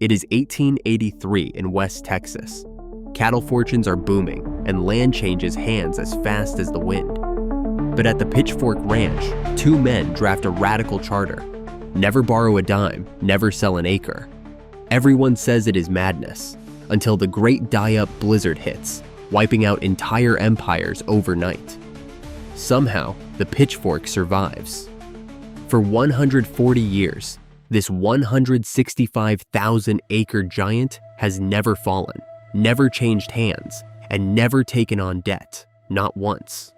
It is 1883 in West Texas. Cattle fortunes are booming, and land changes hands as fast as the wind. But at the Pitchfork Ranch, two men draft a radical charter: never borrow a dime, never sell an acre. Everyone says it is madness, until the great die-up blizzard hits, wiping out entire empires overnight. Somehow, the Pitchfork survives. For 140 years, this 165,000-acre giant has never fallen, never changed hands, and never taken on debt, not once.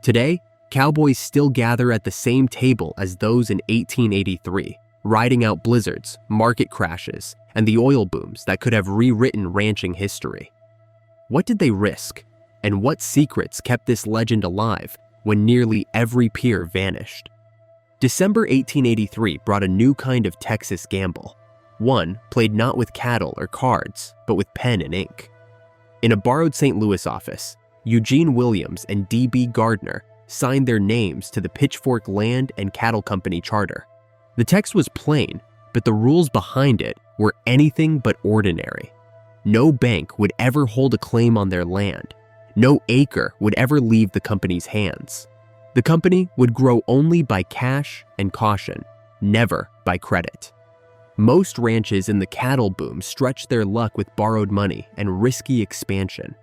Today, Cowboys still gather at the same table as those in 1883, riding out blizzards, market crashes, and the oil booms that could have rewritten ranching history. What did they risk, and what secrets kept this legend alive when nearly every peer vanished? December 1883 brought a new kind of Texas gamble, one played not with cattle or cards, but with pen and ink. In a borrowed St. Louis office, Eugene Williams and D.B. Gardner signed their names to the Pitchfork Land and Cattle Company charter. The text was plain, but the rules behind it were anything but ordinary. No bank would ever hold a claim on their land. No acre would ever leave the company's hands. The company would grow only by cash and caution, never by credit. Most ranches in the cattle boom stretched their luck with borrowed money and risky expansion.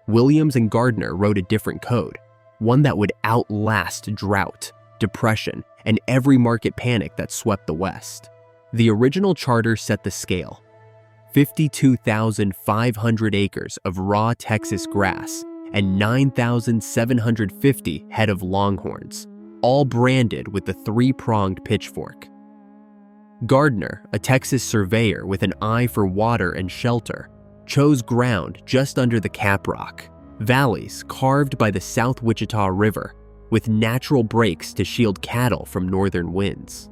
Williams and Gardner wrote a different code, one that would outlast drought, depression, and every market panic that swept the West. The original charter set the scale: 52,500 acres of raw Texas grass and 9,750 head of longhorns, all branded with the three-pronged pitchfork. Gardner, a Texas surveyor with an eye for water and shelter, chose ground just under the Caprock, valleys carved by the South Wichita River, with natural breaks to shield cattle from northern winds.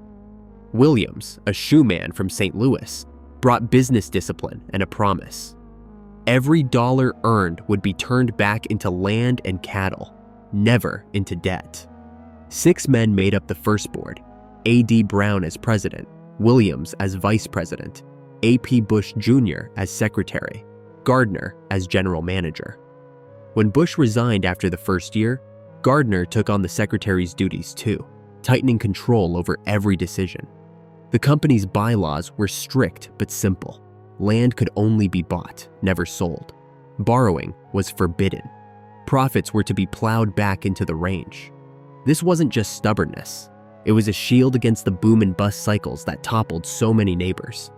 Williams, a shoeman from St. Louis, brought business discipline and a promise. Every dollar earned would be turned back into land and cattle, never into debt. 6 men made up the first board: A.D. Brown as president, Williams as vice president, A.P. Bush Jr. as secretary, Gardner as general manager. When Bush resigned after the first year, Gardner took on the secretary's duties too, tightening control over every decision. The company's bylaws were strict but simple. Land could only be bought, never sold. Borrowing was forbidden. Profits were to be plowed back into the range. This wasn't just stubbornness. It was a shield against the boom and bust cycles that toppled so many neighbors.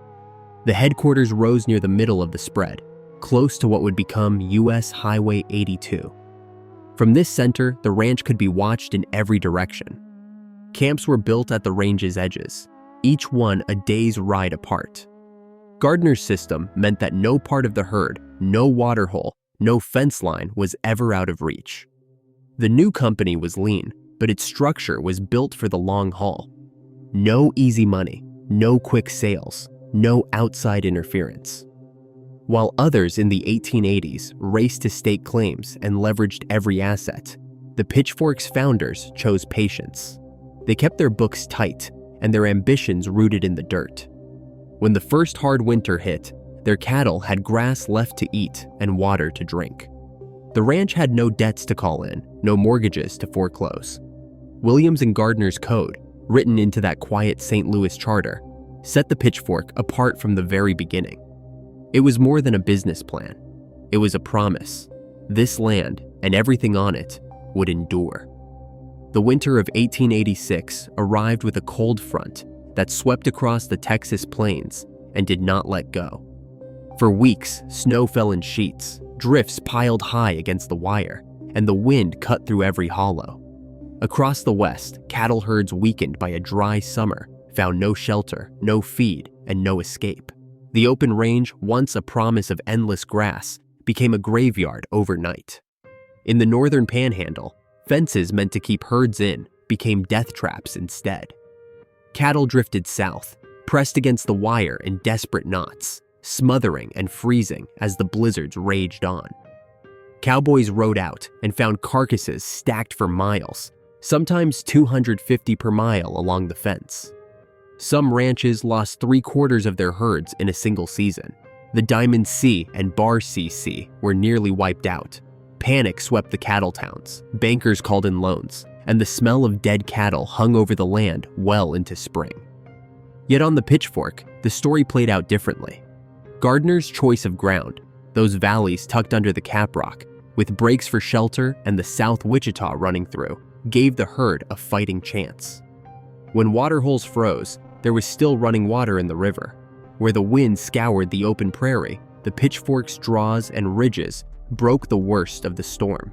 The headquarters rose near the middle of the spread, close to what would become U.S. Highway 82. From this center, the ranch could be watched in every direction. Camps were built at the range's edges, each one a day's ride apart. Gardner's system meant that no part of the herd, no water hole, no fence line was ever out of reach. The new company was lean, but its structure was built for the long haul. No easy money, no quick sales, no outside interference. While others in the 1880s raced to stake claims and leveraged every asset, the Pitchfork's founders chose patience. They kept their books tight and their ambitions rooted in the dirt. When the first hard winter hit, their cattle had grass left to eat and water to drink. The ranch had no debts to call in, no mortgages to foreclose. Williams and Gardner's code, written into that quiet St. Louis charter, set the Pitchfork apart from the very beginning. It was more than a business plan. It was a promise. This land, and everything on it, would endure. The winter of 1886 arrived with a cold front that swept across the Texas plains and did not let go. For weeks, snow fell in sheets, drifts piled high against the wire, and the wind cut through every hollow. Across the West, cattle herds weakened by a dry summer found no shelter, no feed, and no escape. The open range, once a promise of endless grass, became a graveyard overnight. In the northern panhandle, fences meant to keep herds in became death traps instead. Cattle drifted south, pressed against the wire in desperate knots, smothering and freezing as the blizzards raged on. Cowboys rode out and found carcasses stacked for miles, sometimes 250 per mile along the fence. Some ranches lost 3/4 of their herds in a single season. The Diamond C and Bar CC were nearly wiped out. Panic swept the cattle towns, bankers called in loans, and the smell of dead cattle hung over the land well into spring. Yet on the Pitchfork, the story played out differently. Gardeners' choice of ground, those valleys tucked under the caprock, with breaks for shelter and the South Wichita running through, gave the herd a fighting chance. When water holes froze, there was still running water in the river. Where the wind scoured the open prairie, the Pitchfork's draws and ridges broke the worst of the storm.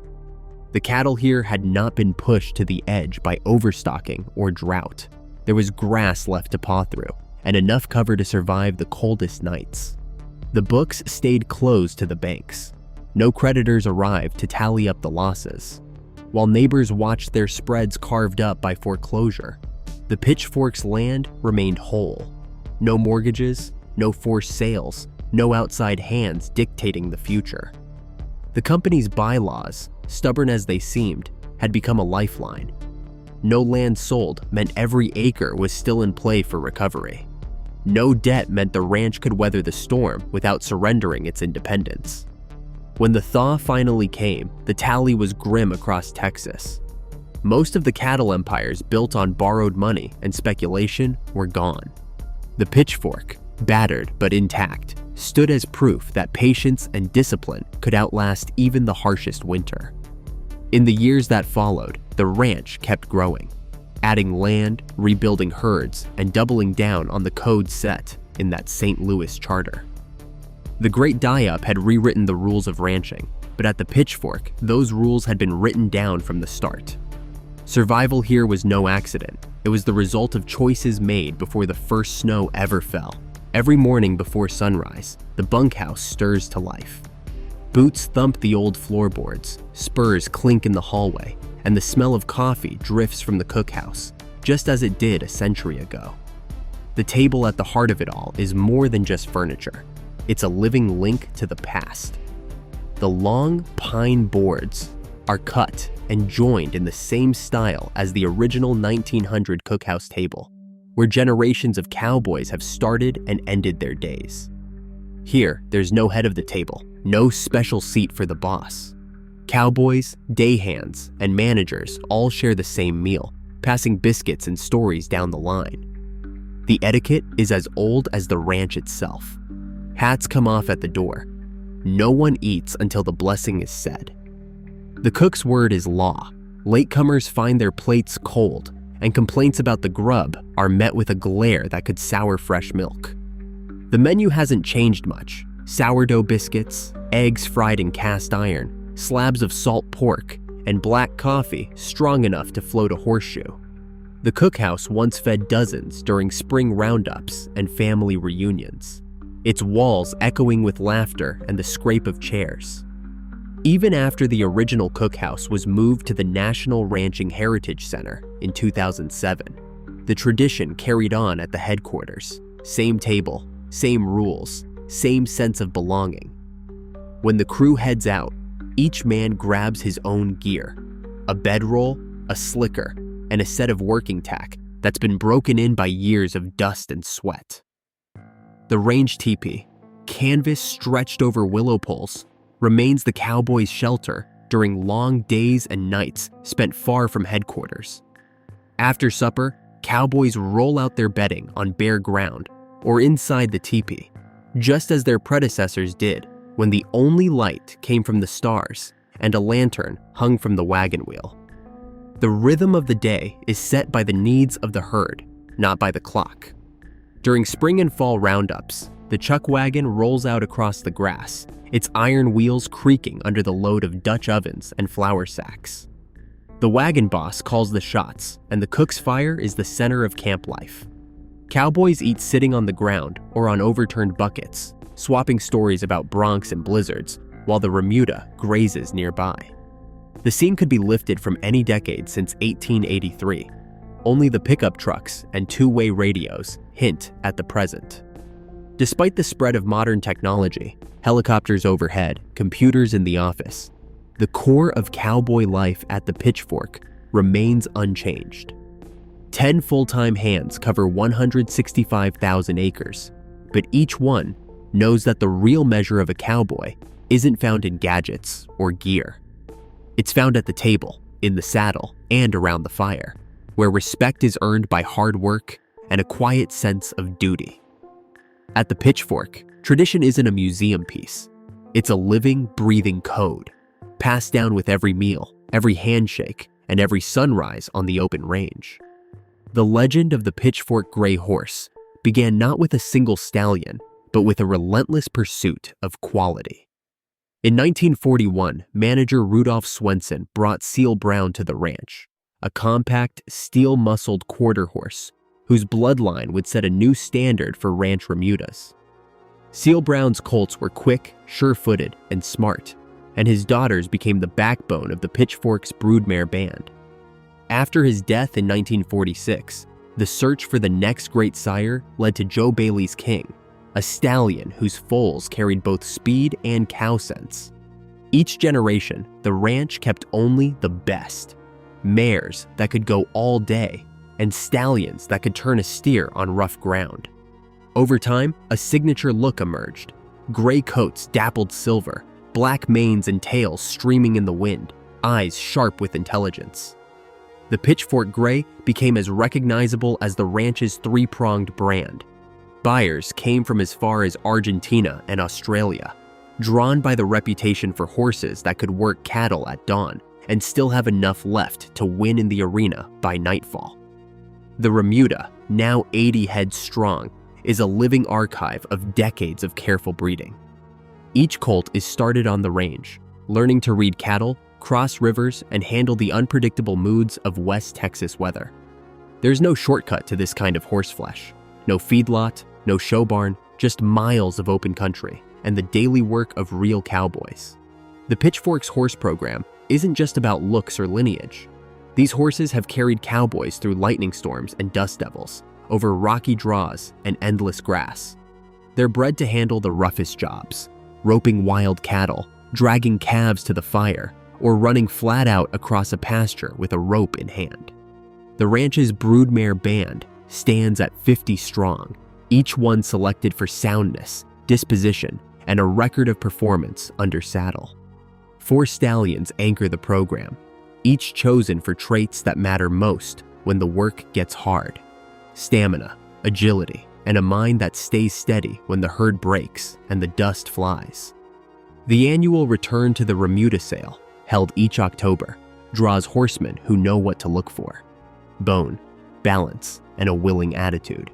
The cattle here had not been pushed to the edge by overstocking or drought. There was grass left to paw through, and enough cover to survive the coldest nights. The books stayed closed to the banks. No creditors arrived to tally up the losses. While neighbors watched their spreads carved up by foreclosure, the Pitchfork's land remained whole. No mortgages, no forced sales, no outside hands dictating the future. The company's bylaws, stubborn as they seemed, had become a lifeline. No land sold meant every acre was still in play for recovery. No debt meant the ranch could weather the storm without surrendering its independence. When the thaw finally came, the tally was grim across Texas. Most of the cattle empires built on borrowed money and speculation were gone. The Pitchfork, battered but intact, stood as proof that patience and discipline could outlast even the harshest winter. In the years that followed, the ranch kept growing, adding land, rebuilding herds, and doubling down on the code set in that St. Louis charter. The Great Die-Up had rewritten the rules of ranching, but at the Pitchfork, those rules had been written down from the start. Survival here was no accident. It was the result of choices made before the first snow ever fell. Every morning before sunrise, the bunkhouse stirs to life. Boots thump the old floorboards, spurs clink in the hallway, and the smell of coffee drifts from the cookhouse, just as it did a century ago. The table at the heart of it all is more than just furniture. It's a living link to the past. The long pine boards are cut and joined in the same style as the original 1900 cookhouse table, where generations of cowboys have started and ended their days. Here, there's no head of the table, no special seat for the boss. Cowboys, day hands, and managers all share the same meal, passing biscuits and stories down the line. The etiquette is as old as the ranch itself. Hats come off at the door. No one eats until the blessing is said. The cook's word is law. Latecomers find their plates cold, and complaints about the grub are met with a glare that could sour fresh milk. The menu hasn't changed much. Sourdough biscuits, eggs fried in cast iron, slabs of salt pork, and black coffee strong enough to float a horseshoe. The cookhouse once fed dozens during spring roundups and family reunions, its walls echoing with laughter and the scrape of chairs. Even after the original cookhouse was moved to the National Ranching Heritage Center in 2007, the tradition carried on at the headquarters. Same table, same rules, same sense of belonging. When the crew heads out, each man grabs his own gear, a bedroll, a slicker, and a set of working tack that's been broken in by years of dust and sweat. The range teepee, canvas stretched over willow poles, remains the Cowboys' shelter during long days and nights spent far from headquarters. After supper, Cowboys roll out their bedding on bare ground or inside the teepee, just as their predecessors did when the only light came from the stars and a lantern hung from the wagon wheel. The rhythm of the day is set by the needs of the herd, not by the clock. During spring and fall roundups, the chuck wagon rolls out across the grass, its iron wheels creaking under the load of Dutch ovens and flour sacks. The wagon boss calls the shots, and the cook's fire is the center of camp life. Cowboys eat sitting on the ground or on overturned buckets, swapping stories about broncs and blizzards, while the remuda grazes nearby. The scene could be lifted from any decade since 1883. Only the pickup trucks and two-way radios hint at the present. Despite the spread of modern technology, helicopters overhead, computers in the office, the core of cowboy life at the Pitchfork remains unchanged. 10 full-time hands cover 165,000 acres, but each one knows that the real measure of a cowboy isn't found in gadgets or gear. It's found at the table, in the saddle, and around the fire, where respect is earned by hard work and a quiet sense of duty. At the Pitchfork, tradition isn't a museum piece. It's a living, breathing code, passed down with every meal, every handshake, and every sunrise on the open range. The legend of the Pitchfork Gray horse began not with a single stallion, but with a relentless pursuit of quality. In 1941, manager Rudolph Swenson brought Seal Brown to the ranch, a compact, steel-muscled quarter horse whose bloodline would set a new standard for ranch remudas. Seal Brown's colts were quick, sure-footed, and smart, and his daughters became the backbone of the Pitchfork's broodmare band. After his death in 1946, the search for the next great sire led to Joe Bailey's King, a stallion whose foals carried both speed and cow sense. Each generation, the ranch kept only the best: mares that could go all day, and stallions that could turn a steer on rough ground. Over time, a signature look emerged: gray coats dappled silver, black manes and tails streaming in the wind, eyes sharp with intelligence. The Pitchfork Gray became as recognizable as the ranch's three-pronged brand. Buyers came from as far as Argentina and Australia, drawn by the reputation for horses that could work cattle at dawn and still have enough left to win in the arena by nightfall. The remuda, now 80 heads strong, is a living archive of decades of careful breeding. Each colt is started on the range, learning to read cattle, cross rivers, and handle the unpredictable moods of West Texas weather. There's no shortcut to this kind of horseflesh. No feedlot, no show barn, just miles of open country and the daily work of real cowboys. The Pitchfork's horse program isn't just about looks or lineage. These horses have carried cowboys through lightning storms and dust devils, over rocky draws and endless grass. They're bred to handle the roughest jobs: roping wild cattle, dragging calves to the fire, or running flat out across a pasture with a rope in hand. The ranch's broodmare band stands at 50 strong, each one selected for soundness, disposition, and a record of performance under saddle. 4 stallions anchor the program, each chosen for traits that matter most when the work gets hard: stamina, agility, and a mind that stays steady when the herd breaks and the dust flies. The annual return to the remuda sale, held each October, draws horsemen who know what to look for: bone, balance, and a willing attitude.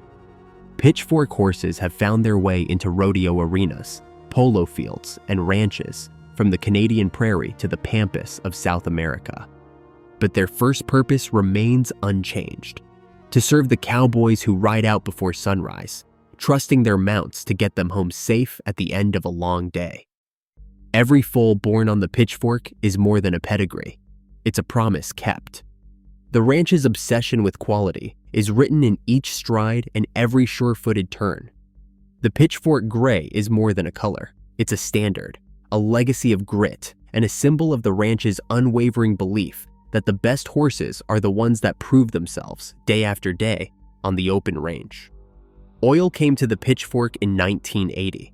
Pitchfork horses have found their way into rodeo arenas, polo fields, and ranches, from the Canadian prairie to the pampas of South America. But their first purpose remains unchanged: to serve the cowboys who ride out before sunrise, trusting their mounts to get them home safe at the end of a long day. Every foal born on the Pitchfork is more than a pedigree. It's a promise kept. The ranch's obsession with quality is written in each stride and every sure-footed turn. The Pitchfork Gray is more than a color. It's a standard, a legacy of grit, and a symbol of the ranch's unwavering belief that the best horses are the ones that prove themselves day after day on the open range. Oil came to the Pitchfork in 1980.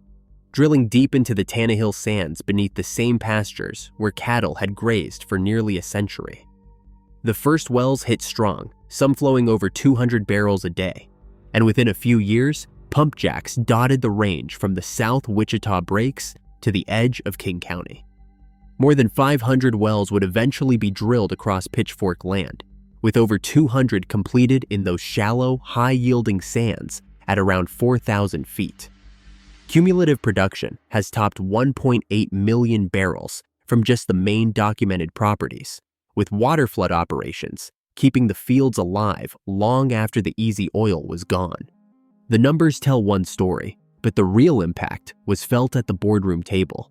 Drilling deep into the Tannehill sands beneath the same pastures where cattle had grazed for nearly a century. The first wells hit strong, some flowing over 200 barrels a day, and within a few years, pump jacks dotted the range from the South Wichita Breaks to the edge of King County. More than 500 wells would eventually be drilled across Pitchfork land, with over 200 completed in those shallow, high-yielding sands at around 4,000 feet. Cumulative production has topped 1.8 million barrels from just the main documented properties, with waterflood operations keeping the fields alive long after the easy oil was gone. The numbers tell one story, but the real impact was felt at the boardroom table.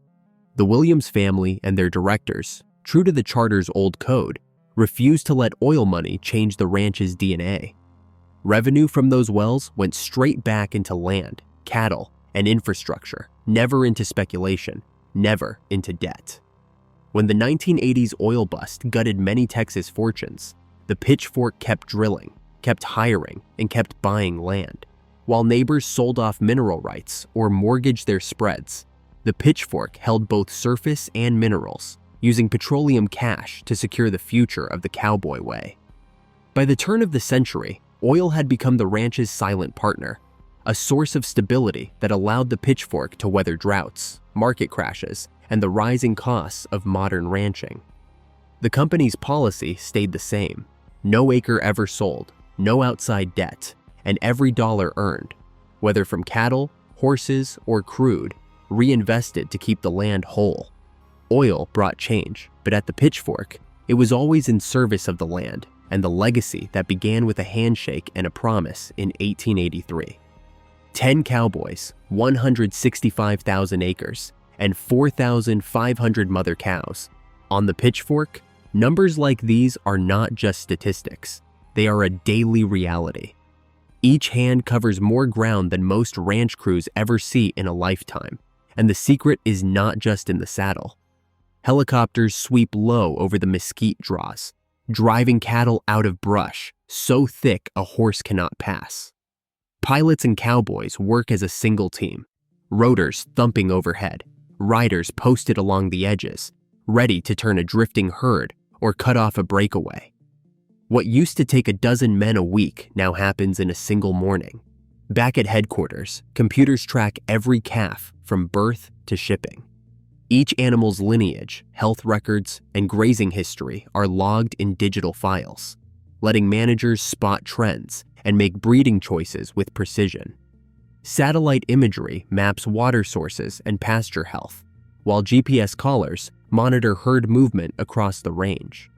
The Williams family and their directors, true to the charter's old code, refused to let oil money change the ranch's DNA. Revenue from those wells went straight back into land, cattle, and infrastructure, never into speculation, never into debt. When the 1980s oil bust gutted many Texas fortunes, the Pitchfork kept drilling, kept hiring and kept buying land. While neighbors sold off mineral rights or mortgaged their spreads, the Pitchfork held both surface and minerals, using petroleum cash to secure the future of the Cowboy way. By the turn of the century, oil had become the ranch's silent partner, a source of stability that allowed the Pitchfork to weather droughts, market crashes, and the rising costs of modern ranching. The company's policy stayed the same: no acre ever sold, no outside debt, and every dollar earned, whether from cattle, horses, or crude, reinvested to keep the land whole. Oil brought change, but at the Pitchfork, it was always in service of the land and the legacy that began with a handshake and a promise in 1883. 10 cowboys, 165,000 acres, and 4,500 mother cows. On the Pitchfork, numbers like these are not just statistics. They are a daily reality. Each hand covers more ground than most ranch crews ever see in a lifetime, and the secret is not just in the saddle. Helicopters sweep low over the mesquite draws, driving cattle out of brush so thick a horse cannot pass. Pilots and cowboys work as a single team, rotors thumping overhead, riders posted along the edges, ready to turn a drifting herd or cut off a breakaway. What used to take a dozen men a week now happens in a single morning. Back at headquarters, computers track every calf from birth to shipping. Each animal's lineage, health records, and grazing history are logged in digital files, letting managers spot trends and make breeding choices with precision. Satellite imagery maps water sources and pasture health, while GPS collars monitor herd movement across the range.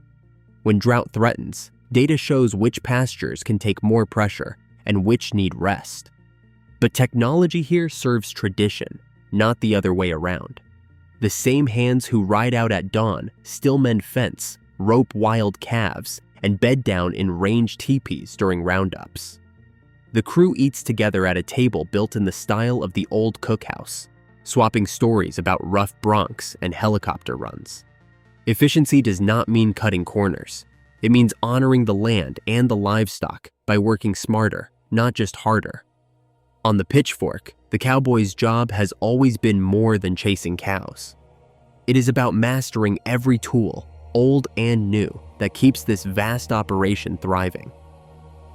When drought threatens, data shows which pastures can take more pressure and which need rest. But technology here serves tradition, not the other way around. The same hands who ride out at dawn still mend fence, rope wild calves, and bed down in range teepees during roundups. The crew eats together at a table built in the style of the old cookhouse, swapping stories about rough broncs and helicopter runs. Efficiency does not mean cutting corners. It means honoring the land and the livestock by working smarter, not just harder. On the Pitchfork, the cowboy's job has always been more than chasing cows. It is about mastering every tool, old and new, that keeps this vast operation thriving.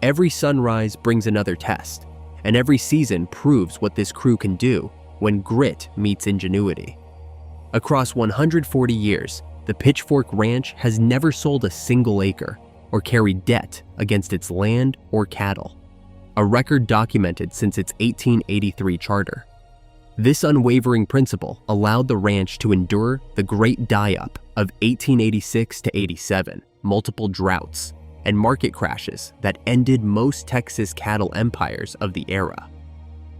Every sunrise brings another test, and every season proves what this crew can do when grit meets ingenuity. Across 140 years, the Pitchfork Ranch has never sold a single acre or carried debt against its land or cattle, a record documented since its 1883 charter. This unwavering principle allowed the ranch to endure the great die-up of 1886 to 87, multiple droughts, and market crashes that ended most Texas cattle empires of the era.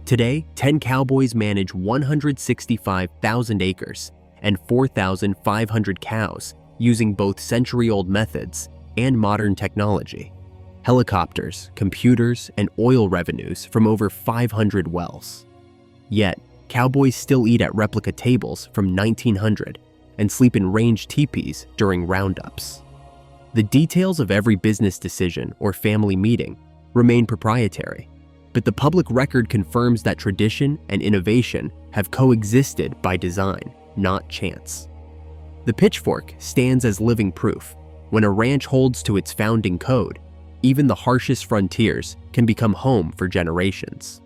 Today, 10 cowboys manage 165,000 acres and 4,500 cows using both century-old methods and modern technology, helicopters, computers, and oil revenues from over 500 wells. Yet, cowboys still eat at replica tables from 1900 and sleep in range teepees during roundups. The details of every business decision or family meeting remain proprietary, but the public record confirms that tradition and innovation have coexisted by design, not chance. The Pitchfork stands as living proof. When a ranch holds to its founding code, even the harshest frontiers can become home for generations.